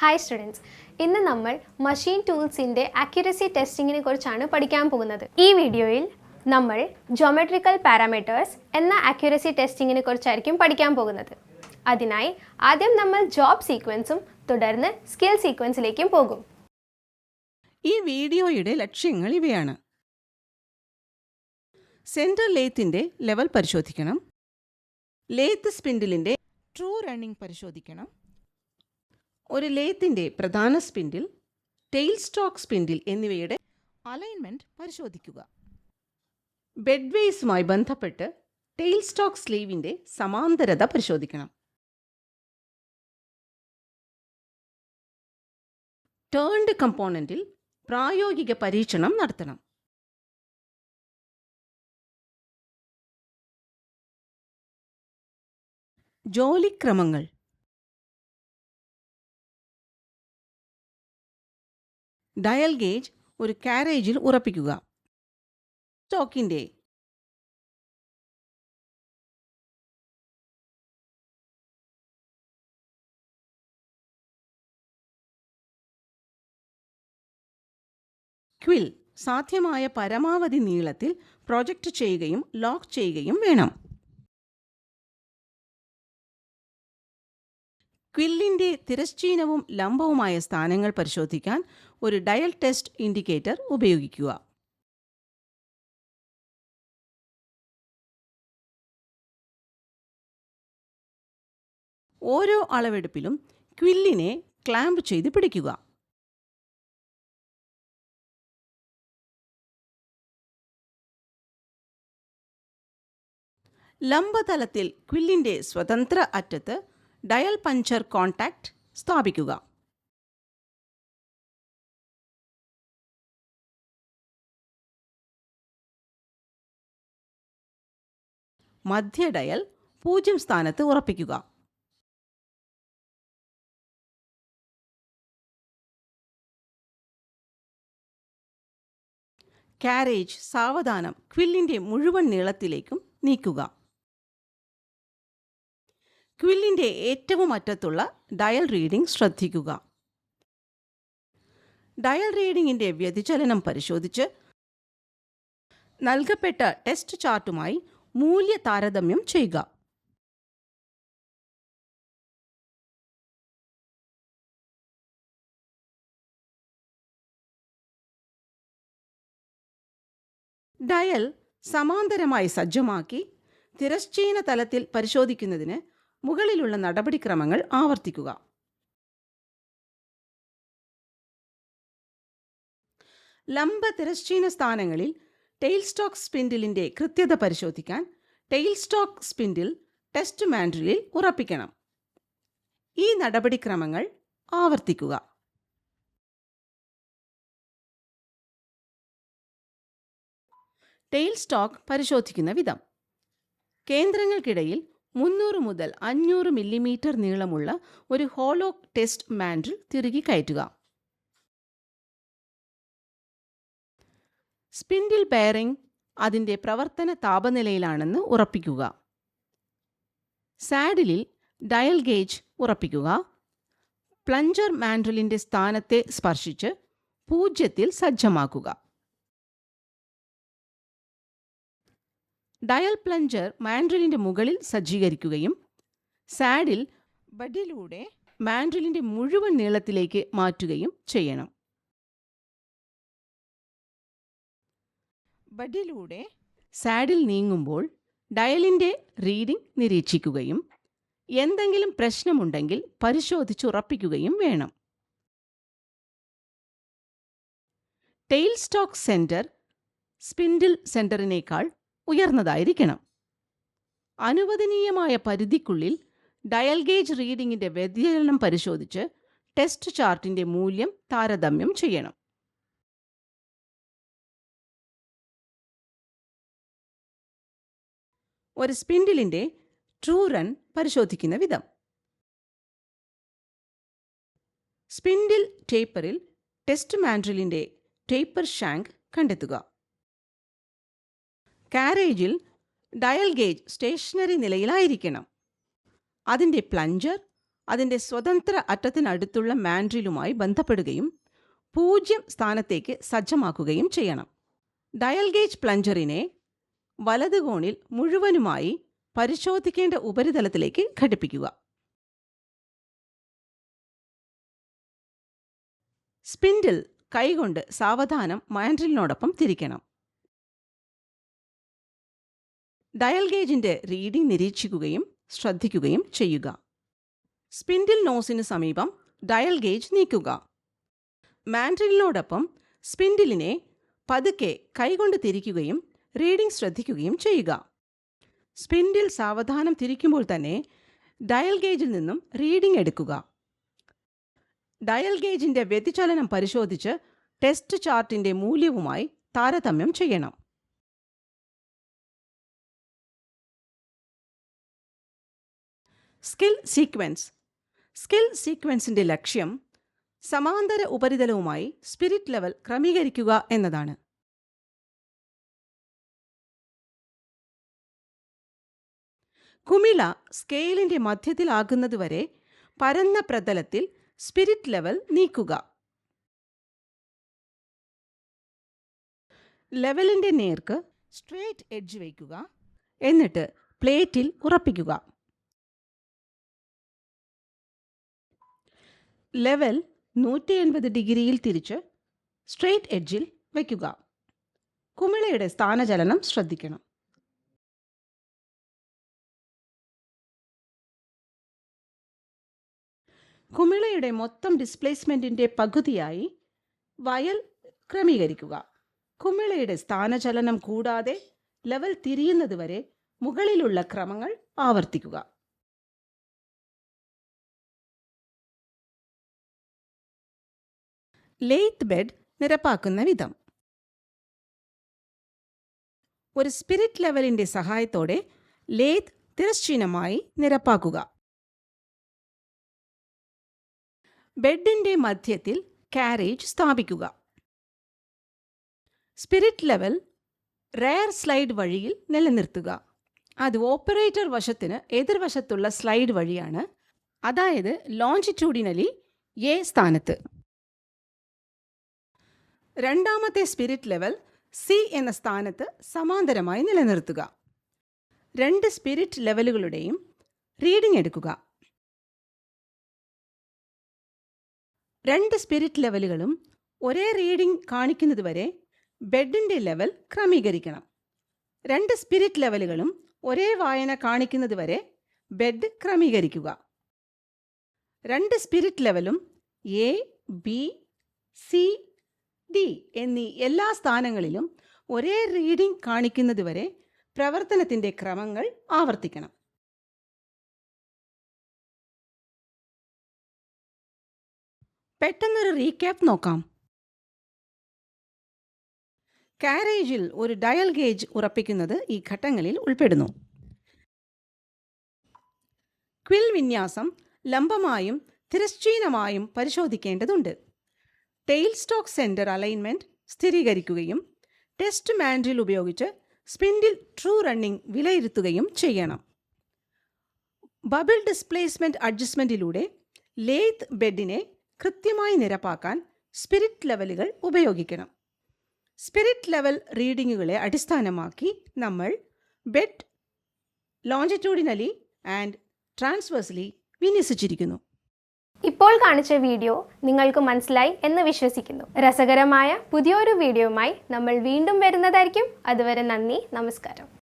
Hi students, ഇന്ന് നമ്മൾ machine ടൂൾസിൻ്റെ accuracy ടെസ്റ്റിങ്ങിനെ കുറിച്ചാണ് പഠിക്കാൻ പോകുന്നത്. ഈ വീഡിയോയിൽ നമ്മൾ ജോമെട്രിക്കൽ പാരാമീറ്റേഴ്സ് എന്ന ആക്യുറസി ടെസ്റ്റിങ്ങിനെ കുറിച്ചായിരിക്കും പഠിക്കാൻ പോകുന്നത്. അതിനായി ആദ്യം നമ്മൾ ജോബ് സീക്വൻസും തുടർന്ന് സ്കിൽ സീക്വൻസിലേക്കും പോകും. ഈ വീഡിയോയുടെ ലക്ഷ്യങ്ങൾ ഇവയാണ്: സെൻറ്റർ ലേത്തിൻ്റെ ലെവൽ പരിശോധിക്കണം, ലേത്ത് സ്പിൻഡിലിൻ്റെ ട്രൂ റണ്ണിംഗ് പരിശോധിക്കണം, ഒരു ലേത്തിൻ്റെ പ്രധാന സ്പിൻഡിൽ, ടെയിൽ സ്റ്റോക്ക് സ്പിൻഡിൽ എന്നിവയുടെ അലൈൻമെൻറ്റ് പരിശോധിക്കുക. ബെഡ്വേസുമായി ബന്ധപ്പെട്ട് ടെയിൽ സ്റ്റോക്ക് സ്ലീവിൻ്റെ സമാന്തരത പരിശോധിക്കണം. ടേൺഡ് കമ്പോണൻറ്റിൽ പ്രായോഗിക പരീക്ഷണം നടത്തണം. ജോലിക്രമങ്ങൾ: ഡയൽ ഗേജ് ഒരു കാരേജിൽ ഉറപ്പിക്കുക. സ്റ്റോക്കിൻ്റെ ക്വിൽ സാധ്യമായ പരമാവധി നീളത്തിൽ പ്രൊജക്റ്റ് ചെയ്യുകയും ലോക്ക് ചെയ്യുകയും വേണം. ക്വില്ലിൻ്റെ തിരശ്ചീനവും ലംബവുമായ സ്ഥാനങ്ങൾ പരിശോധിക്കാൻ ഒരു ഡയൽ ടെസ്റ്റ് ഇൻഡിക്കേറ്റർ ഉപയോഗിക്കുക. ഓരോ അളവെടുപ്പിലും ക്വില്ലിനെ ക്ലാമ്പ് ചെയ്ത് പിടിക്കുക. ലംബതലത്തിൽ ക്വില്ലിൻ്റെ സ്വതന്ത്ര അറ്റത്ത് ഡയൽ പഞ്ചർ കോൺടാക്റ്റ് സ്ഥാപിക്കുക. മധ്യ ഡയൽ 0 സ്ഥാനത്ത് ഉറപ്പിക്കുക. കാരേജ് സാവധാനം ക്വില്ലിൻ്റെ മുഴുവൻ നീളത്തിലേക്കും നീക്കുക. ക്വില്ലിൻ്റെ ഏറ്റവും അറ്റത്തുള്ള ഡയൽ റീഡിംഗ് ശ്രദ്ധിക്കുക. ഡയൽ റീഡിങ്ങിൻ്റെ വ്യതിചലനം പരിശോധിച്ച് നൽകപ്പെട്ട ടെസ്റ്റ് ചാർട്ടുമായി മൂല്യ താരതമ്യം ചെയ്യുക. ഡയൽ സമാന്തരമായി സജ്ജമാക്കി തിരശ്ചീന തലത്തിൽ പരിശോധിക്കുന്നതിന് മുകളിലുള്ള നടപടിക്രമങ്ങൾ ആവർത്തിക്കുക. ലംബ തിരശ്ചീന സ്ഥാനങ്ങളിൽ ടെയിൽ സ്റ്റോക്ക് സ്പിൻഡിലിൻ്റെ കൃത്യത പരിശോധിക്കാൻ ടെയിൽ സ്റ്റോക്ക് സ്പിൻഡിൽ ടെസ്റ്റ് മാൻഡ്രിലിൽ ഉറപ്പിക്കണം. ഈ നടപടിക്രമങ്ങൾ ആവർത്തിക്കുക. ടെയിൽ സ്റ്റോക്ക് പരിശോധിക്കുന്ന വിധം: കേന്ദ്രങ്ങൾക്കിടയിൽ 300 മുതൽ 500 മില്ലിമീറ്റർ നീളമുള്ള ഒരു ഹോളോ ടെസ്റ്റ് മാൻഡ്രിൽ തിരുകി കയറ്റുക. സ്പിൻഡിൽ ബെയറിംഗ് അതിൻ്റെ പ്രവർത്തന താപനിലയിലാണെന്ന് ഉറപ്പിക്കുക. സാഡിലിൽ ഡയൽ ഗേജ് ഉറപ്പിക്കുക. പ്ലഞ്ചർ മാൻഡ്രിലിൻ്റെ സ്ഥാനത്തെ സ്പർശിച്ച് 0 സജ്ജമാക്കുക. ഡയൽ പ്ലഞ്ചർ മാൻഡ്രിലിൻ്റെ മുകളിൽ സജ്ജീകരിക്കുകയും സാഡിൽ ബഡിലൂടെ മാൻഡ്രിലിൻ്റെ മുഴുവൻ നീളത്തിലേക്ക് മാറ്റുകയും ചെയ്യണം. ബഡിലൂടെ സാഡിൽ നീങ്ങുമ്പോൾ ഡയലിൻ്റെ റീഡിംഗ് നിരീക്ഷിക്കുകയും എന്തെങ്കിലും പ്രശ്നമുണ്ടെങ്കിൽ പരിശോധിച്ചുറപ്പിക്കുകയും വേണം. ടെയിൽ സ്റ്റോക്ക് സെൻറ്റർ സ്പിൻഡിൽ സെൻറ്ററിനേക്കാൾ ഉയർന്നതായിരിക്കണം. അനുവദനീയമായ പരിധിക്കുള്ളിൽ ഡയൽ ഗേജ് റീഡിങ്ങിൻ്റെ വ്യതിചലനം പരിശോധിച്ച് ടെസ്റ്റ് ചാർട്ടിൻ്റെ മൂല്യം താരതമ്യം ചെയ്യണം. ഒരു സ്പിൻഡിലിൻ്റെ ട്രൂ റൺ പരിശോധിക്കുന്ന വിധം: സ്പിൻഡിൽ ടേപ്പറിൽ ടെസ്റ്റ് മാൻഡ്രിലിൻ്റെ ടേപ്പർ ഷാങ്ക് കണ്ടെത്തുക. കാരേജിൽ ഡയൽ ഗേജ് സ്റ്റേഷനറി നിലയിലായിരിക്കണം. അതിൻ്റെ പ്ലഞ്ചർ അതിൻ്റെ സ്വതന്ത്ര അറ്റത്തിനടുത്തുള്ള മാൻഡ്രിലുമായി ബന്ധപ്പെടുകയും 0 സ്ഥാനത്തേക്ക് സജ്ജമാക്കുകയും ചെയ്യണം. ഡയൽ ഗേജ് പ്ലഞ്ചറിനെ വലത് കോണിൽ മുഴുവനുമായി പരിശോധിക്കേണ്ട ഉപരിതലത്തിലേക്ക് ഘടിപ്പിക്കുക. സ്പിൻഡിൽ കൈകൊണ്ട് സാവധാനം മാൻഡ്രിലിനോടൊപ്പം തിരിക്കണം. ഡയൽ ഗേജിന്റെ റീഡിംഗ് നിരീക്ഷിക്കുകയും ശ്രദ്ധിക്കുകയും ചെയ്യുക. സ്പിൻഡിൽ നോസിന് സമീപം ഡയൽ ഗേജ് നീക്കുക. മാൻഡ്രിലിനോടൊപ്പം സ്പിൻഡിലിനെ പതുക്കെ കൈകൊണ്ട് തിരിക്കുകയും റീഡിംഗ് ശ്രദ്ധിക്കുകയും ചെയ്യുക. സ്പിൻഡിൽ സാവധാനം തിരിക്കുമ്പോൾ തന്നെ ഡയൽ ഗേജിൽ നിന്നും റീഡിംഗ് എടുക്കുക. ഡയൽ ഗേജിന്റെ വ്യതിചലനം പരിശോധിച്ച് ടെസ്റ്റ് ചാർട്ടിന്റെ മൂല്യവുമായി താരതമ്യം ചെയ്യണം. Skill sequence. സ്കിൽ സീക്വൻസിന്റെ ലക്ഷ്യം സമാന്തര ഉപരിതലവുമായി സ്പിരിറ്റ് ലെവൽ ക്രമീകരിക്കുക എന്നതാണ്. കുമിള സ്കെയിലിന്റെ മധ്യത്തിലാകുന്നതുവരെ പരന്ന പ്രതലത്തിൽ സ്പിരിറ്റ് ലെവൽ നീക്കുക. ലെവലിന്റെ നേർക്ക് സ്ട്രേറ്റ് എഡ്ജ് വയ്ക്കുക. എന്നിട്ട് പ്ലേറ്റിൽ ഉറപ്പിക്കുക. ലെവൽ 180 ഡിഗ്രിയിൽ തിരിച്ച് സ്ട്രേറ്റ് എഡ്ജിൽ വയ്ക്കുക. കുമിളയുടെ സ്ഥാനചലനം ശ്രദ്ധിക്കണം. കുമിളയുടെ മൊത്തം ഡിസ്പ്ലേസ്മെന്റിന്റെ പകുതിയായി വയൽ ക്രമീകരിക്കുക. കുമിളയുടെ സ്ഥാനചലനം കൂടാതെ ലെവൽ തിരിയുന്നതുവരെ മുകളിലുള്ള ക്രമങ്ങൾ ആവർത്തിക്കുക. ലേത്ത് ബെഡ് നിരപ്പാക്കുന്ന വിധം. ഒരു സ്പിരിറ്റ് ലെവലിന്റെ സഹായത്തോടെ ലേത്ത് തിരശ്ചീനമായി നിരപ്പാക്കുക. ബെഡിന്റെ മധ്യത്തിൽ കാരേജ് സ്ഥാപിക്കുക. സ്പിരിറ്റ് ലെവൽ റെയർ സ്ലൈഡ് വഴിയിൽ നിലനിർത്തുക. അത് ഓപ്പറേറ്റർ വശത്തിന് എതിർവശത്തുള്ള സ്ലൈഡ് വഴിയാണ്, അതായത് ലോഞ്ചിറ്റ്യൂഡിനലി എ സ്ഥാനത്ത്. രണ്ടാമത്തെ സ്പിരിറ്റ് ലെവൽ സി എന്ന സ്ഥാനത്ത് സമാന്തരമായി നിലനിർത്തുക. 2 സ്പിരിറ്റ് ലെവലുകളുടെയും റീഡിംഗ് എടുക്കുക. 2 സ്പിരിറ്റ് ലെവലുകളും ഒരേ റീഡിംഗ് കാണിക്കുന്നതുവരെ ബെഡിന്റെ ലെവൽ ക്രമീകരിക്കണം. 2 സ്പിരിറ്റ് ലെവലുകളും ഒരേ വായന കാണിക്കുന്നതുവരെ ബെഡ് ക്രമീകരിക്കുക. 2 സ്പിരിറ്റ് ലെവലും എ, ബി, സി, ഡി എന്നീ എല്ലാ സ്ഥാനങ്ങളിലും ഒരേ റീഡിംഗ് കാണിക്കുന്നതുവരെ പ്രവർത്തനത്തിന്റെ ക്രമങ്ങൾ ആവർത്തിക്കണം. പെട്ടെന്നൊരു റീക്യാപ്പ് നോക്കാം. കാരേജിൽ ഒരു ഡയൽ ഗേജ് ഉറപ്പിക്കുന്നത് ഈ ഘട്ടങ്ങളിൽ ഉൾപ്പെടുന്നു. ക്വിൽ വിന്യാസം ലംബമായും തിരശ്ചീനമായും പരിശോധിക്കേണ്ടതുണ്ട്. ടെയിൽ സ്റ്റോക്ക് സെന്റർ അലൈൻമെന്റ് സ്ഥിരീകരിക്കുകയും ടെസ്റ്റ് മാൻഡ്രിൽ ഉപയോഗിച്ച് സ്പിൻഡിൽ ട്രൂ റണ്ണിംഗ് വിലയിരുത്തുകയും ചെയ്യണം. ബബിൾ ഡിസ്പ്ലേസ്മെന്റ് അഡ്ജസ്റ്റ്മെന്റിലൂടെ ലേത്ത് ബെഡിനെ കൃത്യമായി നിരപ്പാക്കാൻ സ്പിരിറ്റ് ലെവലുകൾ ഉപയോഗിക്കണം. സ്പിരിറ്റ് ലെവൽ റീഡിങ്ങുകളെ അടിസ്ഥാനമാക്കി നമ്മൾ ബെഡ് ലോഞ്ചിറ്റ്യൂഡിനലി ആൻഡ് ട്രാൻസ്വേഴ്സലി വിന്യസിച്ചിരിക്കുന്നു. ഇപ്പോൾ കാണിച്ച വീഡിയോ നിങ്ങൾക്ക് മനസ്സിലായി എന്ന് വിശ്വസിക്കുന്നു. രസകരമായ പുതിയൊരു വീഡിയോയുമായി നമ്മൾ വീണ്ടും വരുന്നതായിരിക്കും. അതുവരെ നന്ദി, നമസ്കാരം.